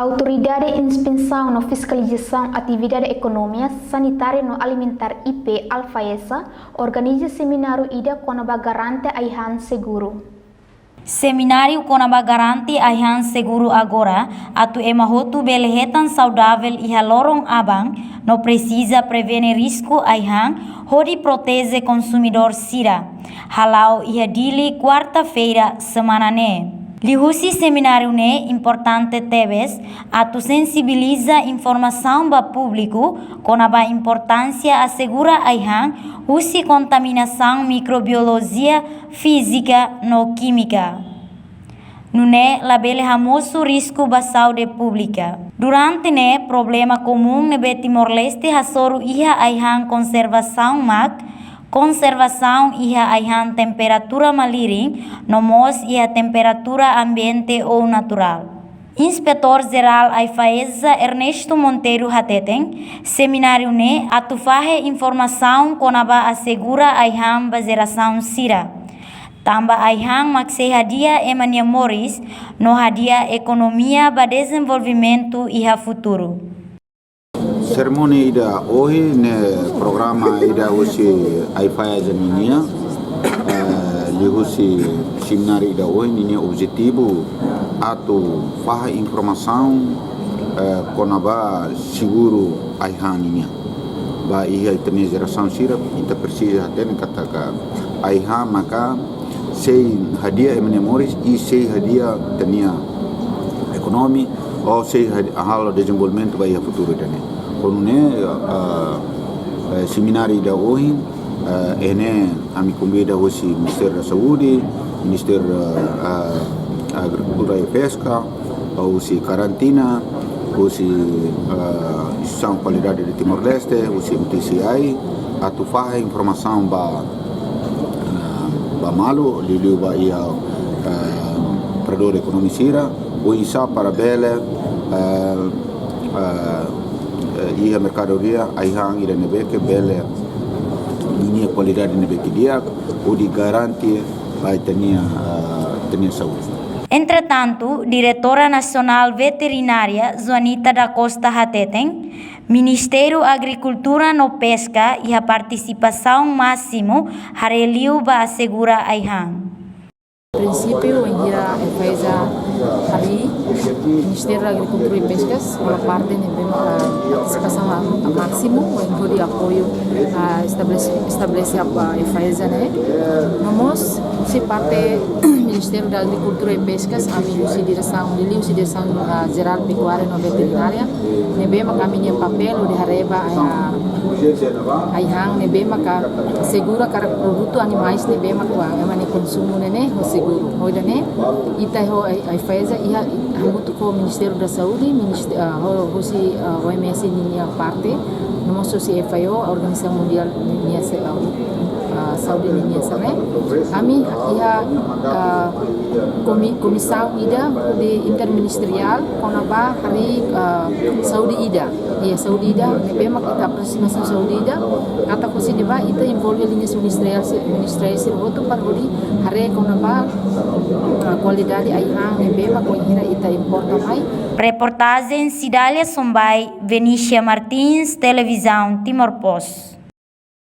Autoridade de Inspeção e Fiscalização Atividade Econômica, Sanitária e Alimentar IP Alfaesa organiza seminário ida Conaba Garante Aihan Seguro. Seminário Conaba Garante Aihan Seguro agora, atu emahotu belehetan saudável e halorong abang, não precisa prevenir risco Aihan, hodi protege consumidor sira. Halau ia dili quarta-feira semana ne. Lihusi seminário ne importante tebes, atu sensibiliza informação ba público com a importância assegura Aihan, usi contaminação microbiologia física no química. Nune labele hamoso risco ba saúde pública. Durante ne problema comum nebe Timor-Leste hasoru iha Aihan conservação iha Aihan temperatura maliring, nomos iha temperatura ambiente ou natural. Inspetor-Geral Alfaesa Ernesto Monteiro Hateten, seminário ne atufahe informação conaba assegura Aihan ba geração sira. Tamba Aihan makse hadia Emania Morris, no hadia ekonomia ba desenvolvimento iha futuro. Sermoni ida hoje ne programa ida usi Alfaesa ninia lihusi seminário ida hoje ninia objetivo atu faha informação konaba seguro Aihan ninia ba ia itania geração sira ita precisa ten katakan Aihan maka sei hadia Emania Morris e sei hadia tenia ekonomi ou sei halo desenvolvimento ba ia futuro tenia. Konune seminário da hoje ene kami convida hoje Ministério da Saúde, Ministério Agricultura e Pesca, hoje karantina, hoje Instituição Qualidade de Timor-Leste, hoje MTCI, atufaha informação ba malu liliu ba ia prador ekonomi sira, o isa para bele ia mercadoria Aihan ida nebeke bele ini qualidade nebeke dia o di garantia vai tenia saúde. Entretanto, Diretora Nacional Veterinária Joanita da Costa Hateten, Ministério Agricultura no Pesca e a participação máximo hareliu ba assegura Aihan. Prinsipio yang kira Alfaesa hari Ministério da Agricultura e Pescas uma parte de participação máximo yang de apoio estabelece a Alfaesa né nós se parte Ministério da Agricultura e Pescas a direção geral pecuária e veterinária nebe kami papel de hareba Aihan nebe maka segura cara produto animais nebe maka emane consumo nene seguro. Hoje né, ita ho Alfaesa ia hamutu ko Ministério da Saúde, hoje OMS niya parte, namo so si FAO, Organização Mundial niya Saúde niya sare. Kami ia komissão ida de interministerial konaba hari Saudi ida. Iya Saudi ida, nebe mak ita aproximação Saudi ida, kata ko si diba ita involve linhas ministerial sirvoto par hori hari konaba qualidade Aihan nebe mak ko ita importa mai. Reportagem Cidália Sombai, Venícia Martins, Televisão Timor Post.